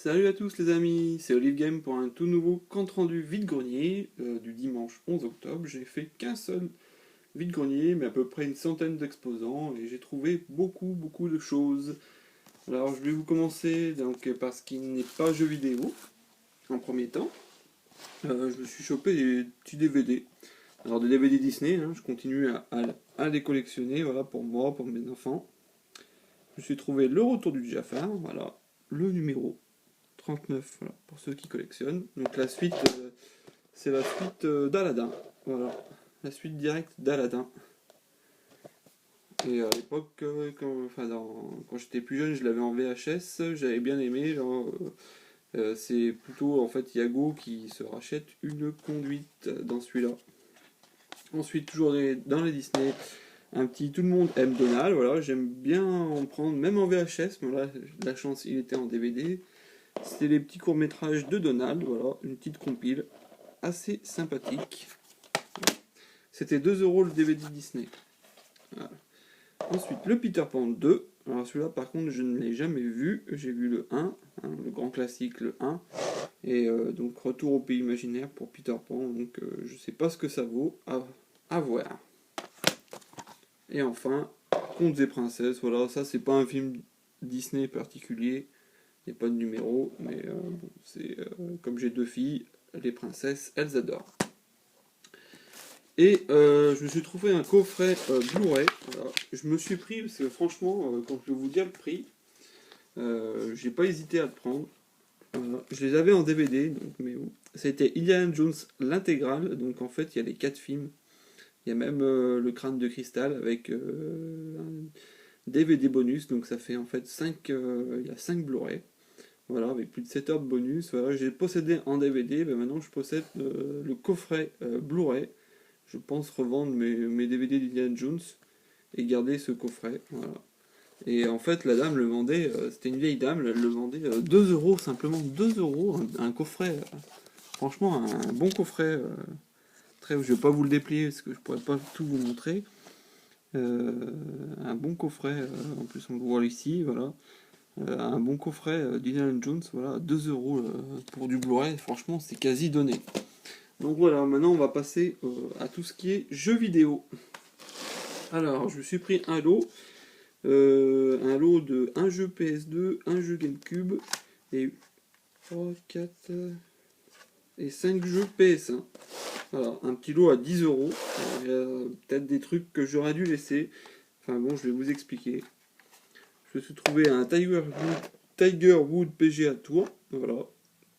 Salut à tous les amis, c'est Olive Game pour un tout nouveau compte rendu vide-grenier du dimanche 11 octobre. J'ai fait qu'un seul vide-grenier, mais à peu près une centaine d'exposants, et j'ai trouvé beaucoup de choses. Alors je vais vous commencer donc par ce qui n'est pas jeu vidéo, en premier temps. Je me suis chopé des petits DVD. Alors des DVD Disney, hein, je continue à les collectionner, voilà, pour moi, pour mes enfants. Je me suis trouvé le retour du Jafar, voilà, le numéro 39, voilà, pour ceux qui collectionnent. Donc la suite, c'est la suite d'Aladin. Voilà, la suite directe d'Aladin. Et à l'époque, quand j'étais plus jeune, je l'avais en VHS, j'avais bien aimé. C'est plutôt en fait Yago qui se rachète une conduite dans celui-là. Ensuite, toujours dans les Disney, un petit Tout le monde aime Donald. Voilà, j'aime bien en prendre, même en VHS, mais là, la chance, il était en DVD. C'était les petits courts-métrages de Donald, voilà, une petite compile assez sympathique. C'était 2 € le DVD Disney. Voilà. Ensuite, le Peter Pan 2. Alors celui-là, par contre, je ne l'ai jamais vu. J'ai vu le 1, hein, le grand classique, le 1. Et donc, Retour au pays imaginaire pour Peter Pan. Donc, je sais pas ce que ça vaut. À voir. Et enfin, Contes et Princesses. Voilà, ça, c'est pas un film Disney particulier. Il n'y a pas de numéro, mais bon, c'est comme j'ai deux filles, les princesses, elles adorent. Et je me suis trouvé un coffret Blu-ray. Voilà. Je me suis pris, parce que franchement, quand je vais vous dire le prix, j'ai pas hésité à le prendre. Voilà. Je les avais en DVD, donc, mais bon. C'était Indiana Jones l'intégrale, donc en fait il y a les 4 films. Il y a même le crâne de cristal avec un DVD bonus, donc ça fait en fait 5, il y a 5 Blu-ray. Voilà, avec plus de 7 heures de bonus. Voilà, j'ai possédé en DVD, ben maintenant je possède le coffret Blu-ray. Je pense revendre mes DVD d'Indiana Jones et garder ce coffret. Voilà. Et en fait, la dame le vendait, c'était une vieille dame, elle le vendait 2 €, simplement 2 €, un coffret. Franchement, un bon coffret. Je vais pas vous le déplier parce que je pourrais pas tout vous montrer. Un bon coffret, en plus on le voit ici, voilà. Un bon coffret d'Indiana Jones, voilà, 2 € pour du Blu-ray, franchement c'est quasi donné. Donc voilà, maintenant on va passer à tout ce qui est jeux vidéo. Alors, je me suis pris un lot de un jeu PS2, un jeu GameCube et 3, 4 et 5 jeux PS1. Voilà, un petit lot à 10 €. Il y a peut-être des trucs que j'aurais dû laisser. Enfin bon, je vais vous expliquer. Je me suis trouvé un Tiger Wood PGA Tour. Voilà,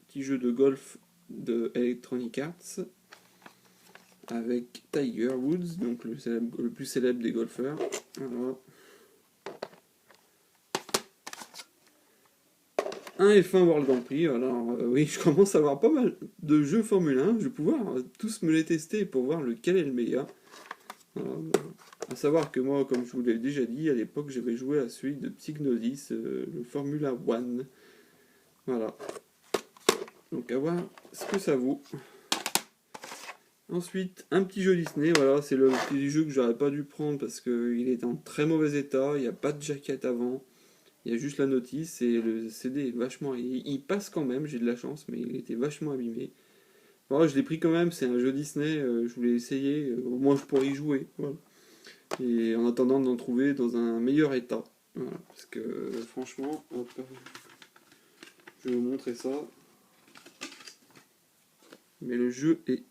petit jeu de golf de Electronic Arts avec Tiger Woods, donc le plus célèbre des golfeurs. Voilà. Un F1 World Grand Prix. Alors oui, je commence à avoir pas mal de jeux Formule 1. Je vais pouvoir tous me les tester pour voir lequel est le meilleur. Alors, à savoir que moi, comme je vous l'ai déjà dit, à l'époque j'avais joué à celui de Psygnosis, le Formula One. Voilà. Donc à voir ce que ça vaut. Ensuite, un petit jeu Disney, voilà, c'est le petit jeu que j'aurais pas dû prendre parce qu'il est en très mauvais état, il n'y a pas de jaquette avant, il y a juste la notice et le CD est vachement... Il passe quand même, j'ai de la chance, mais il était vachement abîmé. Voilà, je l'ai pris quand même, c'est un jeu Disney, je voulais essayer, au moins je pourrais y jouer, voilà. Et en attendant d'en trouver dans un meilleur état. Voilà, parce que franchement, hop, je vais vous montrer ça. Mais le jeu est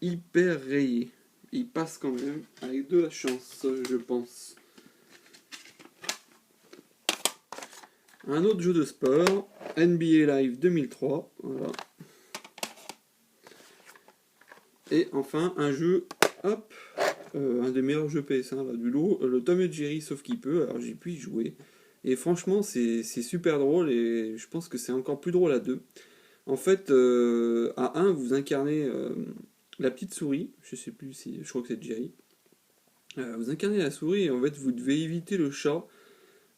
hyper rayé. Il passe quand même avec de la chance, je pense. Un autre jeu de sport, NBA Live 2003. Voilà. Et enfin, un jeu, hop, un des meilleurs jeux PS1 là, du lot, le Tom et Jerry sauf qu'il peut. Alors j'ai pu y jouer. Et franchement, c'est super drôle et je pense que c'est encore plus drôle à deux. En fait, à 1, vous incarnez la petite souris, je sais plus si, je crois que c'est Jerry. Vous incarnez la souris et en fait vous devez éviter le chat.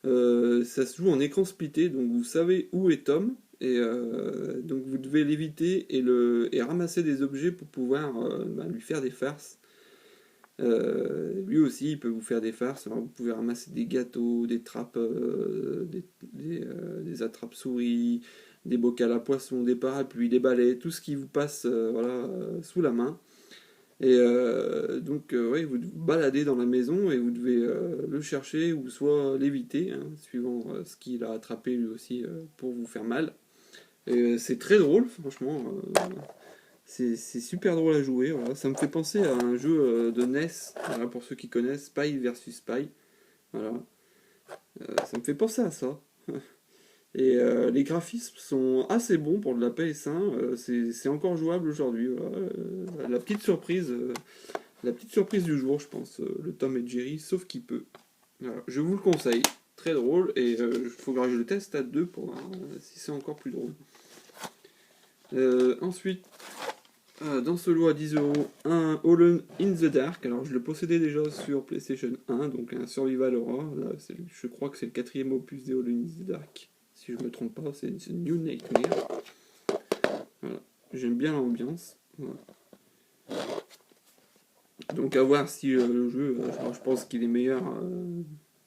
Ça se joue en écran splitté, donc vous savez où est Tom, et donc vous devez l'éviter et ramasser des objets pour pouvoir lui faire des farces. Lui aussi il peut vous faire des farces. Alors, vous pouvez ramasser des gâteaux, des trappes, des attrapes souris, des bocals à poissons, des parapluies, des balais, tout ce qui vous passe sous la main. Et oui, vous vous baladez dans la maison et vous devez le chercher ou soit l'éviter, hein, suivant ce qu'il a attrapé lui aussi pour vous faire mal. Et c'est très drôle, franchement. C'est super drôle à jouer. Voilà. Ça me fait penser à un jeu de NES, voilà, pour ceux qui connaissent, Spy versus Spy. Voilà. Ça me fait penser à ça. Et les graphismes sont assez bons pour de la PS1. C'est encore jouable aujourd'hui. Voilà. La petite surprise du jour, je pense. Le Tom et Jerry, sauf qu'il peut. Voilà. Je vous le conseille. Très drôle. Et il faudra que je le teste à 2 pour voir si c'est encore plus drôle. Ensuite, dans ce lot à 10€, un Alone in the Dark. Alors je le possédais déjà sur PlayStation 1, donc un Survival Horror. Là, je crois que c'est le 4e opus des Alone in the Dark. Si je me trompe pas, c'est New Nightmare. Voilà. J'aime bien l'ambiance. Voilà. Donc à voir si le jeu, je pense qu'il est meilleur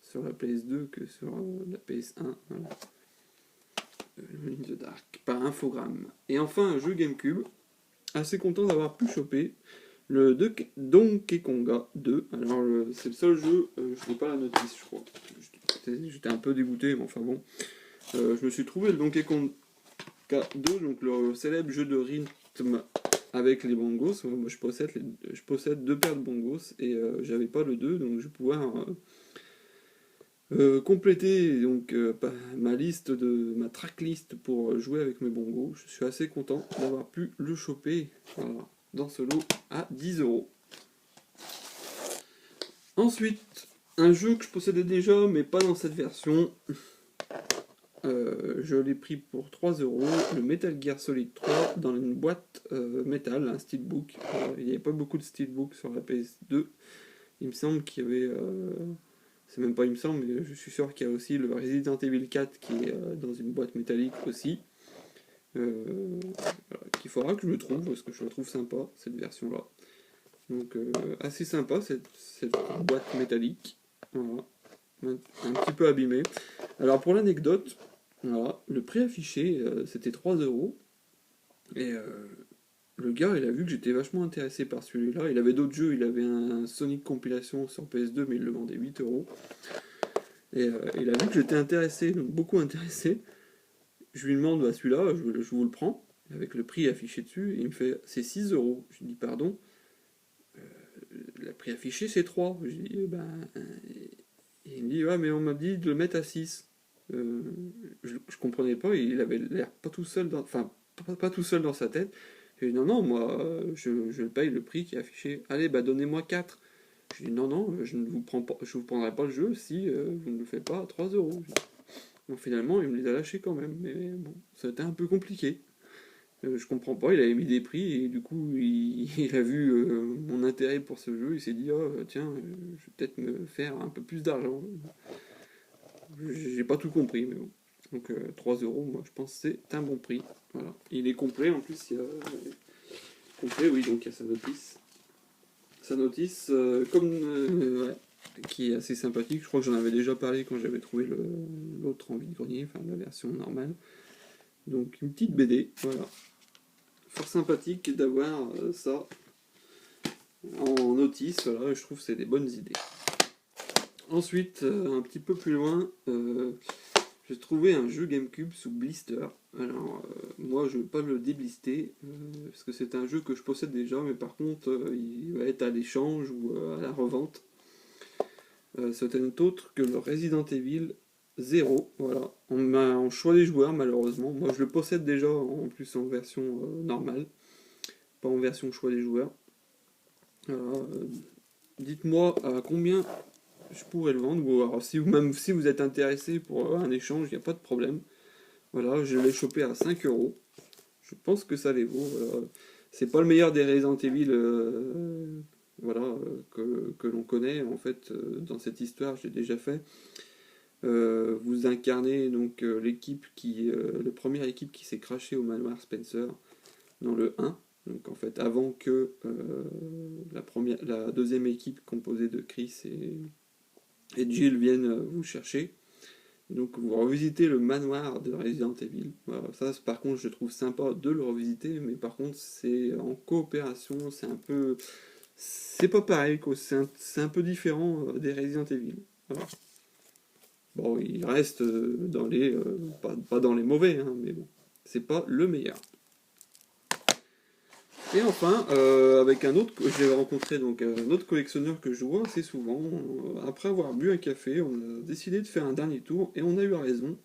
sur la PS2 que sur la PS1. Voilà. Alone in the Dark, par infogramme. Et enfin un jeu GameCube. Assez content d'avoir pu choper le Donkey Konga 2. Alors c'est le seul jeu, je n'ai pas la notice je crois. J'étais un peu dégoûté, mais enfin bon. Je me suis trouvé le Donkey Konga 2, donc le célèbre jeu de rythme avec les bongos. Moi je possède 2 paires de bongos et j'avais pas le 2, donc je vais pouvoir compléter donc ma tracklist pour jouer avec mes bongos. Je suis assez content d'avoir pu le choper dans ce lot à 10€. Ensuite, un jeu que je possédais déjà mais pas dans cette version. Je l'ai pris pour 3€, le Metal Gear Solid 3 dans une boîte métal, un steelbook. Il n'y avait pas beaucoup de steelbook sur la PS2. Il me semble qu'il y avait... c'est même pas il me semble, mais je suis sûr qu'il y a aussi le Resident Evil 4 qui est dans une boîte métallique aussi. Qu'il faudra que je le trouve, parce que je la trouve sympa, cette version-là. Donc assez sympa cette boîte métallique. Voilà. Un petit peu abîmée. Alors pour l'anecdote, voilà, le prix affiché c'était 3€. Et le gars, il a vu que j'étais vachement intéressé par celui-là. Il avait d'autres jeux, il avait un Sonic Compilation sur PS2, mais il le vendait 8€. Et il a vu que j'étais intéressé, donc beaucoup intéressé. Je lui demande, bah, celui-là, je vous le prends, avec le prix affiché dessus. Et il me fait, c'est 6€. Je lui dis, pardon, le prix affiché c'est 3. Je lui dis, et il me dit, ouais, mais on m'a dit de le mettre à 6. Je comprenais pas, il avait l'air pas tout seul pas tout seul dans sa tête. Je lui dis, non, non, moi, je paye le prix qui est affiché. Allez, bah donnez-moi 4. Je lui dis, non, non, je ne vous prends pas, je vous prendrai pas le jeu si vous ne le faites pas à 3€. Bon, finalement, il me les a lâchés quand même, mais bon, ça a été un peu compliqué. Je comprends pas, il avait mis des prix et du coup, il a vu mon intérêt pour ce jeu, il s'est dit, oh, tiens, je vais peut-être me faire un peu plus d'argent. J'ai pas tout compris, mais bon. Donc 3€, moi je pense que c'est un bon prix. Voilà. Il est complet, en plus il y a... Complet, oui, donc il y a sa notice. Sa notice, ouais, qui est assez sympathique. Je crois que j'en avais déjà parlé quand j'avais trouvé l'autre en vide-grenier, enfin la version normale. Donc une petite BD, voilà. Fort sympathique d'avoir ça en notice, voilà, je trouve que c'est des bonnes idées. Ensuite, un petit peu plus loin, j'ai trouvé un jeu GameCube sous blister. Alors, moi je ne vais pas le déblister, parce que c'est un jeu que je possède déjà, mais par contre, il va être à l'échange ou à la revente. C'est un autre que le Resident Evil 0. Voilà. On m'a en choix des joueurs, malheureusement. Moi je le possède déjà, en plus en version normale, pas en version choix des joueurs. Alors, dites-moi à combien je pourrais le vendre, ou alors même si vous êtes intéressé pour un échange, il n'y a pas de problème. Voilà, je l'ai chopé à 5€. Je pense que ça les vaut. Voilà. C'est pas le meilleur des Resident Evil que l'on connaît. En fait, dans cette histoire, j'ai déjà fait. Vous incarnez donc l'équipe la première équipe qui s'est crashée au manoir Spencer dans le 1. Donc en fait, avant que la deuxième équipe composée de Chris et Jill viennent vous chercher. Donc vous revisitez le manoir de Resident Evil. Voilà, ça par contre je trouve sympa de le revisiter, mais par contre c'est en coopération, c'est pas pareil quoi, c'est un peu différent des Resident Evil. Voilà. Bon, il reste dans pas dans les mauvais, hein, mais bon, c'est pas le meilleur. Et enfin, avec un autre, j'ai rencontré donc un autre collectionneur que je vois assez souvent. Après avoir bu un café, on a décidé de faire un dernier tour et on a eu raison.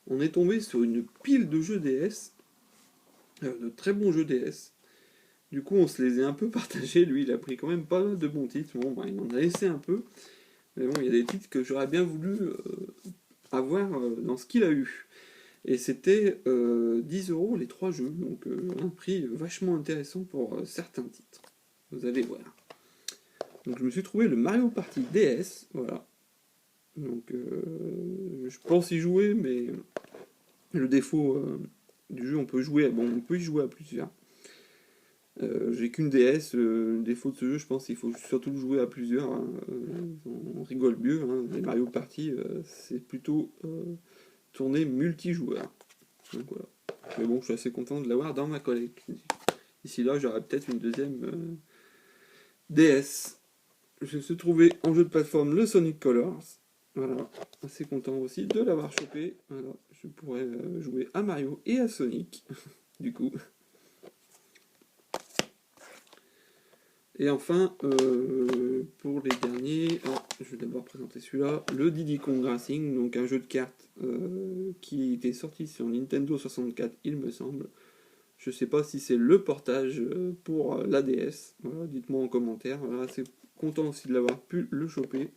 On est tombé sur une pile de jeux DS, de très bons jeux DS. Du coup, on se les a un peu partagés. Lui, il a pris quand même pas mal de bons titres. Bon, bah, il m'en a laissé un peu. Mais bon, il y a des titres que j'aurais bien voulu avoir dans ce qu'il a eu. Et c'était 10 € les 3 jeux, donc un prix vachement intéressant pour certains titres. Vous allez voir. Donc je me suis trouvé le Mario Party DS, voilà. Donc je pense y jouer, mais le défaut du jeu, on peut jouer, bon, on peut y jouer à plusieurs. J'ai qu'une DS, le défaut de ce jeu, je pense qu'il faut surtout le jouer à plusieurs. Hein. On rigole mieux, hein. Les Mario Party, c'est plutôt tourné multijoueur. Donc voilà. Mais bon, je suis assez content de l'avoir dans ma collecte. Ici là, j'aurai peut-être une deuxième DS. Je me suis trouvé en jeu de plateforme le Sonic Colors. Voilà, assez content aussi de l'avoir chopé. Voilà, je pourrais jouer à Mario et à Sonic, du coup. Et enfin, pour les derniers, je vais d'abord présenter celui-là, le Diddy Kong Racing, donc un jeu de cartes qui était sorti sur Nintendo 64, il me semble. Je sais pas si c'est le portage pour la DS. Voilà, dites-moi en commentaire. Voilà, c'est content aussi de l'avoir pu le choper.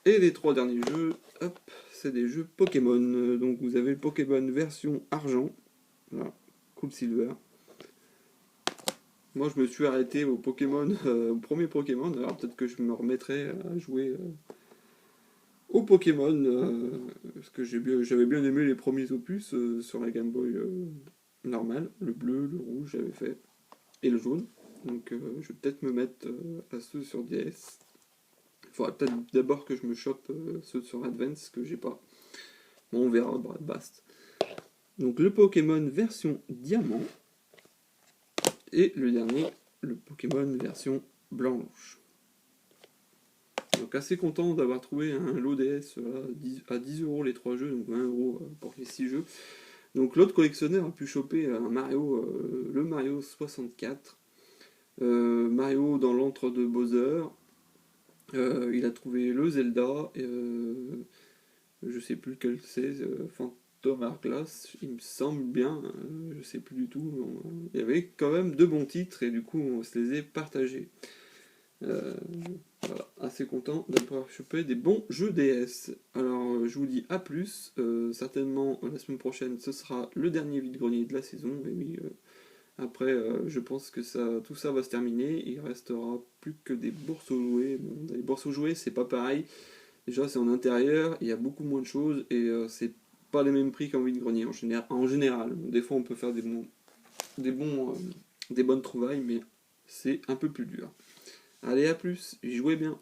Et les 3 derniers jeux, hop, c'est des jeux Pokémon. Donc vous avez le Pokémon version argent. Voilà, Cool Silver. Moi je me suis arrêté au Pokémon, au premier Pokémon. Alors peut-être que je me remettrai à jouer au Pokémon. Parce que j'avais bien aimé les premiers opus sur la Game Boy normale. Le bleu, le rouge, j'avais fait. Et le jaune. Donc je vais peut-être me mettre à ceux sur DS. Il faudra peut-être d'abord que je me chope ceux sur Advance que j'ai pas. Bon, on verra, basta. Donc le Pokémon version diamant. Et le dernier, le Pokémon version blanche. Donc assez content d'avoir trouvé un lot DS à 10 € les 3 jeux, donc 20 € pour les 6 jeux. Donc l'autre collectionneur a pu choper un Mario, le Mario 64. Mario dans l'antre de Bowser. Il a trouvé le Zelda, je sais plus lequel c'est, Phantom Hourglass, il me semble bien, je sais plus du tout. Il y avait quand même de bons titres et du coup on se les est partagés. Voilà, assez content d'avoir chopé des bons jeux DS. Alors je vous dis à plus, certainement la semaine prochaine ce sera le dernier vide-grenier de la saison, et oui, après, je pense que tout ça va se terminer. Il restera plus que des bourses aux jouets. Bon, les bourses aux jouets, c'est pas pareil. Déjà, c'est en intérieur, il y a beaucoup moins de choses et c'est pas les mêmes prix qu'en vide-grenier en général. Bon, des fois, on peut faire des bonnes trouvailles, mais c'est un peu plus dur. Allez, à plus, jouez bien.